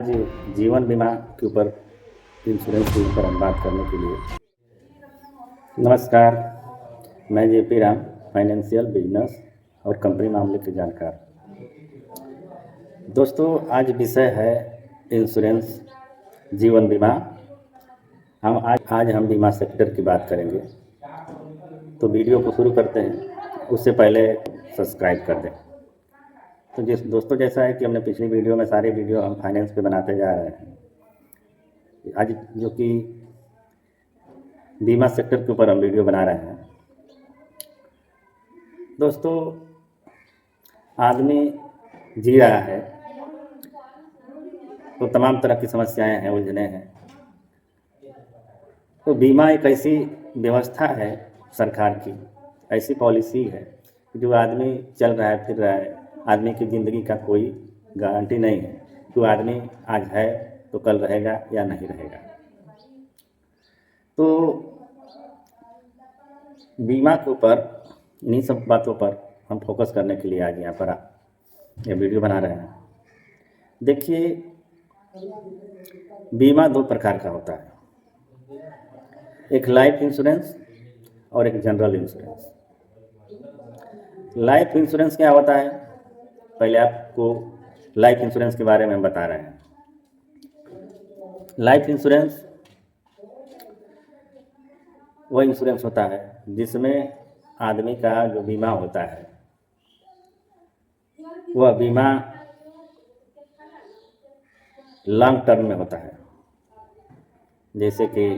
आज जीवन बीमा के ऊपर इंश्योरेंस के ऊपर हम बात करने के लिए नमस्कार। मैं जेपी राम, फाइनेंशियल बिजनेस और कंपनी मामले के जानकार। दोस्तों, आज विषय है इंश्योरेंस, जीवन बीमा। हम बीमा सेक्टर की बात करेंगे। तो वीडियो को शुरू करते हैं, उससे पहले सब्सक्राइब कर दें। तो दोस्तों, जैसा है कि हमने पिछली वीडियो में सारे वीडियो हम फाइनेंस पे बनाते जा रहे हैं। आज जो कि बीमा सेक्टर के ऊपर हम वीडियो बना रहे हैं। दोस्तों, आदमी जी रहा है तो तमाम तरह की समस्याएं हैं, उलझने हैं। तो बीमा एक ऐसी व्यवस्था है सरकार की, ऐसी पॉलिसी है कि जो आदमी चल रहा है, फिर रहा है, आदमी की ज़िंदगी का कोई गारंटी नहीं है कि आदमी आज है तो कल रहेगा या नहीं रहेगा। तो बीमा के ऊपर, इन्हीं सब बातों पर हम फोकस करने के लिए आज यहाँ पर ये वीडियो बना रहे हैं। देखिए, बीमा दो प्रकार का होता है, एक लाइफ इंश्योरेंस और एक जनरल इंश्योरेंस। लाइफ इंश्योरेंस क्या होता है, पहले आपको लाइफ इंश्योरेंस के बारे में हम बता रहे हैं। लाइफ इंश्योरेंस वह इंश्योरेंस होता है जिसमें आदमी का जो बीमा होता है वह बीमा लॉन्ग टर्म में होता है, जैसे कि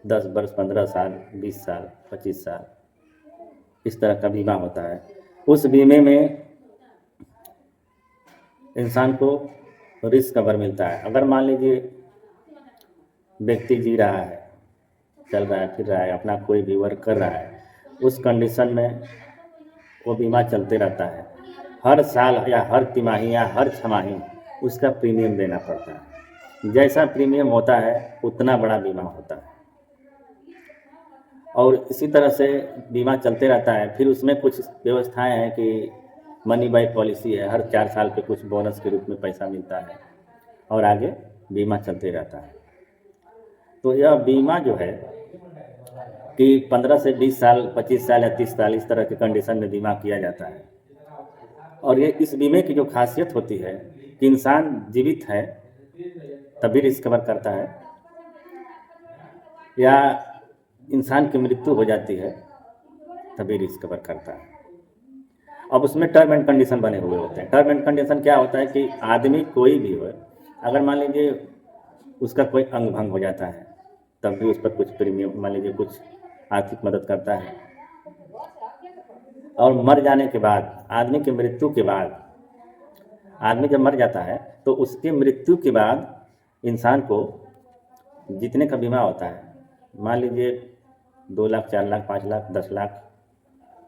10 वर्ष, 15 साल, 20 साल, 25 साल, इस तरह का बीमा होता है। उस बीमे में इंसान को रिस्क कवर मिलता है। अगर मान लीजिए व्यक्ति जी रहा है, चल रहा है, फिर रहा है, अपना कोई भी वर्क कर रहा है, उस कंडीशन में वो बीमा चलते रहता है। हर साल या हर तिमाही या हर छमाही उसका प्रीमियम देना पड़ता है। जैसा प्रीमियम होता है उतना बड़ा बीमा होता है, और इसी तरह से बीमा चलते रहता है। फिर उसमें कुछ व्यवस्थाएं हैं कि मनी बैक पॉलिसी है, हर 4 साल पे कुछ बोनस के रूप में पैसा मिलता है, और आगे बीमा चलते रहता है। तो यह बीमा जो है कि 15 से 20 साल, 25 साल या 30 साल, इस तरह के कंडीशन में बीमा किया जाता है। और ये इस बीमे की जो खासियत होती है कि इंसान जीवित है तभी रिस्क कवर करता है, या इंसान की मृत्यु हो जाती है तभी रिस्क कवर करता है। अब उसमें टर्म एंड कंडीशन बने हुए होते हैं। टर्म एंड कंडीशन क्या होता है कि आदमी कोई भी हो, अगर मान लीजिए उसका कोई अंग भंग हो जाता है तब भी उस पर कुछ प्रीमियम, मान लीजिए कुछ आर्थिक मदद करता है। और मर जाने के बाद, आदमी की मृत्यु के बाद, आदमी जब मर जाता है तो उसके मृत्यु के बाद इंसान को जितने का बीमा होता है, मान लीजिए 2 लाख, 4 लाख, 5 लाख, 10 लाख,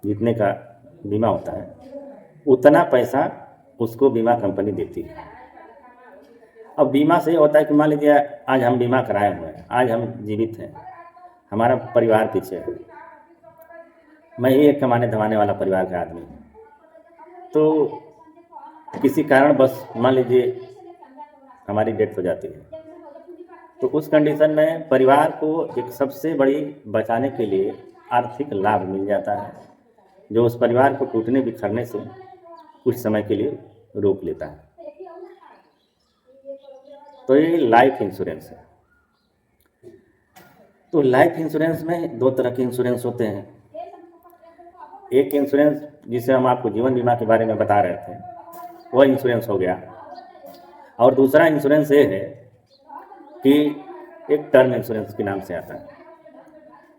जितने का बीमा होता है उतना पैसा उसको बीमा कंपनी देती है। अब बीमा से ये होता है कि मान लीजिए आज हम बीमा कराए हुए हैं, आज हम जीवित हैं, हमारा परिवार पीछे है, मैं ही एक कमाने धमाने वाला परिवार का आदमी हूँ। तो किसी कारण बस मान लीजिए हमारी डेथ हो जाती है, तो उस कंडीशन में परिवार को एक सबसे बड़ी बचाने के लिए आर्थिक लाभ मिल जाता है, जो उस परिवार को टूटने बिखरने से कुछ समय के लिए रोक लेता है। तो ये लाइफ इंश्योरेंस है। तो लाइफ इंश्योरेंस में 2 तरह के इंश्योरेंस होते हैं। एक इंश्योरेंस जिसे हम आपको जीवन बीमा के बारे में बता रहे थे, वह इंश्योरेंस हो गया। और दूसरा इंश्योरेंस ये है कि एक टर्म इंश्योरेंस के नाम से आता है।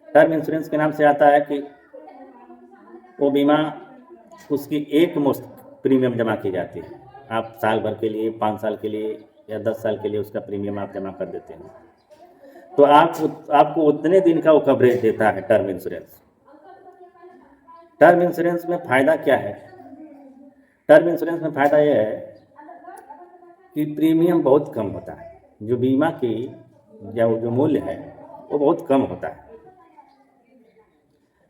टर्म इंश्योरेंस के नाम से आता है कि वो बीमा, उसकी एक मुश्त प्रीमियम जमा की जाती है। आप साल भर के लिए, 5 साल के लिए या 10 साल के लिए उसका प्रीमियम आप जमा कर देते हैं, तो आपको उतने दिन का वो कवरेज देता है टर्म इंश्योरेंस। टर्म इंश्योरेंस में फ़ायदा क्या है? टर्म इंश्योरेंस में फ़ायदा ये है कि प्रीमियम बहुत कम होता है। जो बीमा की जो मूल्य है वो बहुत कम होता है।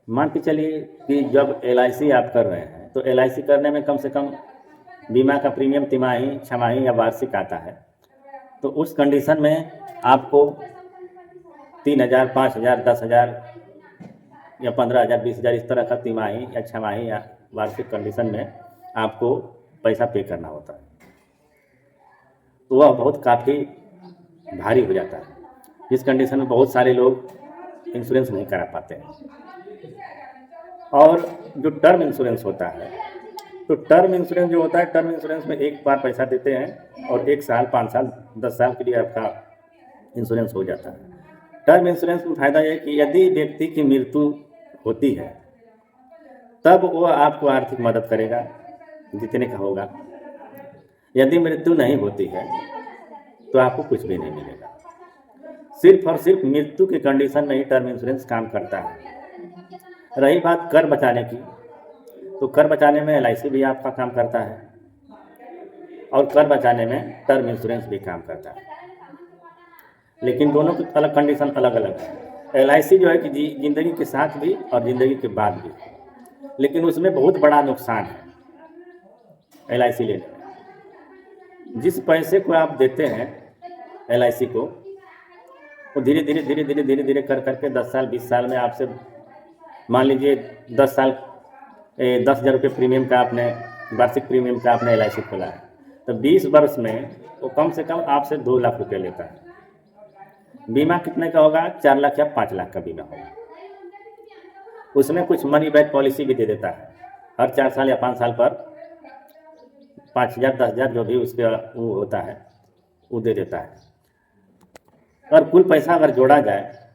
मान के चलिए कि जब LIC आप कर रहे हैं तो LIC करने में कम से कम बीमा का प्रीमियम तिमाही, छमाही या वार्षिक आता है। तो उस कंडीशन में आपको 3,000, 5,000, 10,000 या 15,000, 20,000 इस तरह का तिमाही या छमाही या वार्षिक कंडीशन में आपको पैसा पे करना होता है। तो वह बहुत काफ़ी भारी हो जाता है, जिस कंडीशन में बहुत सारे लोग इंश्योरेंस नहीं करा पाते हैं। और जो टर्म इंश्योरेंस होता है, तो टर्म इंश्योरेंस जो होता है, टर्म इंश्योरेंस में एक बार पैसा देते हैं और 1 साल, 5 साल, 10 साल के लिए आपका इंश्योरेंस हो जाता है। टर्म इंश्योरेंस में फ़ायदा यह है कि यदि व्यक्ति की मृत्यु होती है तब वह आपको आर्थिक मदद करेगा जितने का होगा। यदि मृत्यु नहीं होती है तो आपको कुछ भी नहीं मिलेगा। सिर्फ और सिर्फ मृत्यु की कंडीशन में ही टर्म इंश्योरेंस काम करता है। रही बात कर बचाने की, तो कर बचाने में LIC भी आपका काम करता है और कर बचाने में टर्म इंश्योरेंस भी काम करता है, लेकिन दोनों की अलग कंडीशन अलग अलग है। LIC जो है कि ज़िंदगी के साथ भी और ज़िंदगी के बाद भी, लेकिन उसमें बहुत बड़ा नुकसान है LIC लेने में। जिस पैसे को आप देते हैं LIC को, वो धीरे धीरे कर करके 10 साल 20 साल में आपसे, मान लीजिए 10 साल 10,000 रुपये प्रीमियम का आपने, वार्षिक प्रीमियम का आपने LIC खोला है, तो 20 वर्ष में वो कम से कम आपसे 2 लाख रुपये लेता है। बीमा कितने का होगा? 4 लाख या 5 लाख का बीमा होगा। उसमें कुछ मनी बैक पॉलिसी भी दे देता है, हर 4 साल या 5 साल पर 5,000 10,000 जो भी उसके वो होता है वो दे देता है। और कुल पैसा अगर जोड़ा जाए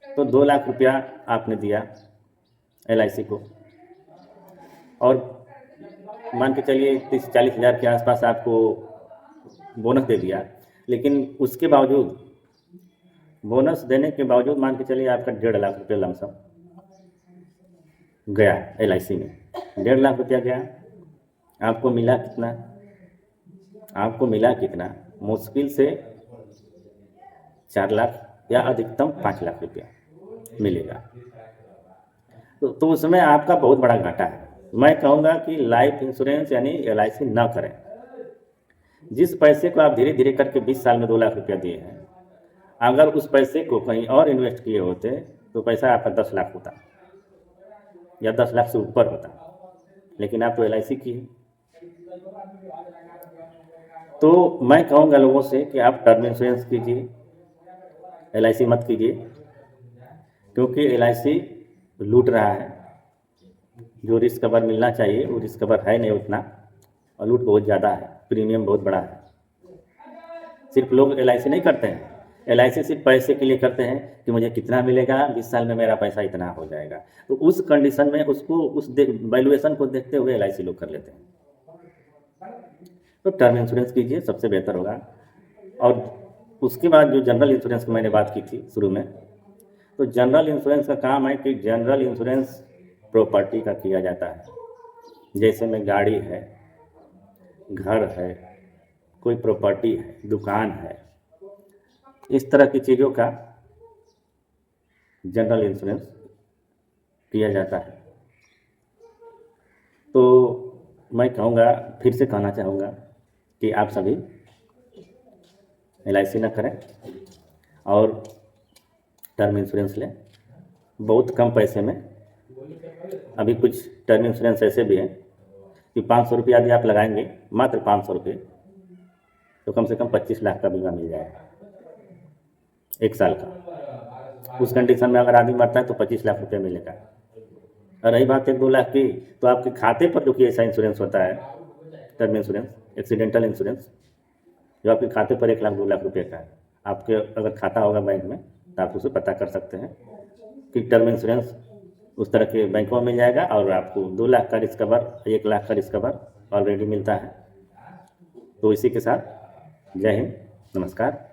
तो 2 लाख रुपया आपने दिया LIC को, और मान के चलिए 30-40 हज़ार के आसपास आपको बोनस दे दिया, लेकिन उसके बावजूद, बोनस देने के बावजूद मान के चलिए आपका 1.5 लाख रुपया लमसम गया LIC में। 1.5 लाख रुपया गया, आपको मिला कितना? आपको मिला कितना? मुश्किल से 4 लाख या अधिकतम 5 लाख रुपया मिलेगा। तो उसमें आपका बहुत बड़ा घाटा है। मैं कहूँगा कि लाइफ इंश्योरेंस यानी LIC ना करें। जिस पैसे को आप धीरे धीरे करके 20 साल में 2 लाख रुपया दिए हैं, अगर उस पैसे को कहीं और इन्वेस्ट किए होते तो पैसा आपका 10 लाख होता या 10 लाख से ऊपर होता, लेकिन आप तो LIC की है। तो मैं कहूँगा लोगों से कि आप टर्म इंश्योरेंस कीजिए, LIC मत कीजिए, क्योंकि LIC लूट रहा है। जो रिस्क कवर मिलना चाहिए वो रिस्क कवर है नहीं उतना, और लूट बहुत ज़्यादा है, प्रीमियम बहुत बड़ा है। सिर्फ लोग LIC नहीं करते हैं, LIC सिर्फ पैसे के लिए करते हैं कि मुझे कितना मिलेगा, 20 साल में मेरा पैसा इतना हो जाएगा। तो उस कंडीशन में उसको, उस वैल्यूएशन को देखते हुए LIC लोग कर लेते हैं। तो टर्म इंश्योरेंस कीजिए, सबसे बेहतर होगा। और उसके बाद जो जनरल इंश्योरेंस की मैंने बात की थी शुरू में, तो जनरल इंश्योरेंस का काम है कि जनरल इंश्योरेंस प्रॉपर्टी का किया जाता है। जैसे में गाड़ी है, घर है, कोई प्रॉपर्टी है, दुकान है, इस तरह की चीज़ों का जनरल इंश्योरेंस किया जाता है। तो मैं कहूँगा, फिर से कहना चाहूँगा कि आप सभी LIC न करें और टर्म इंश्योरेंस लें बहुत कम पैसे में। अभी कुछ टर्म इंश्योरेंस ऐसे भी हैं कि 500 रुपया यदि आप लगाएंगे, मात्र 500 रुपये, तो कम से कम 25 लाख का बीमा मिल जाएगा 1 साल का। उस कंडीशन में अगर आदमी मरता है तो 25 लाख रुपया मिलेगा। और रही बात 1-2 लाख की, तो आपके खाते पर जो कि ऐसा इंश्योरेंस होता है, टर्म इंश्योरेंस, एक्सीडेंटल इंश्योरेंस, जो आपके खाते पर 1 लाख 2 लाख रुपये का है। आपके अगर खाता होगा बैंक में तो आप उसे पता कर सकते हैं कि टर्म इंश्योरेंस उस तरह के बैंकों में मिल जाएगा, और आपको 2 लाख का रिस्क कवर, 1 लाख का रिस्क कवर ऑलरेडी मिलता है। तो इसी के साथ जय हिंद, नमस्कार।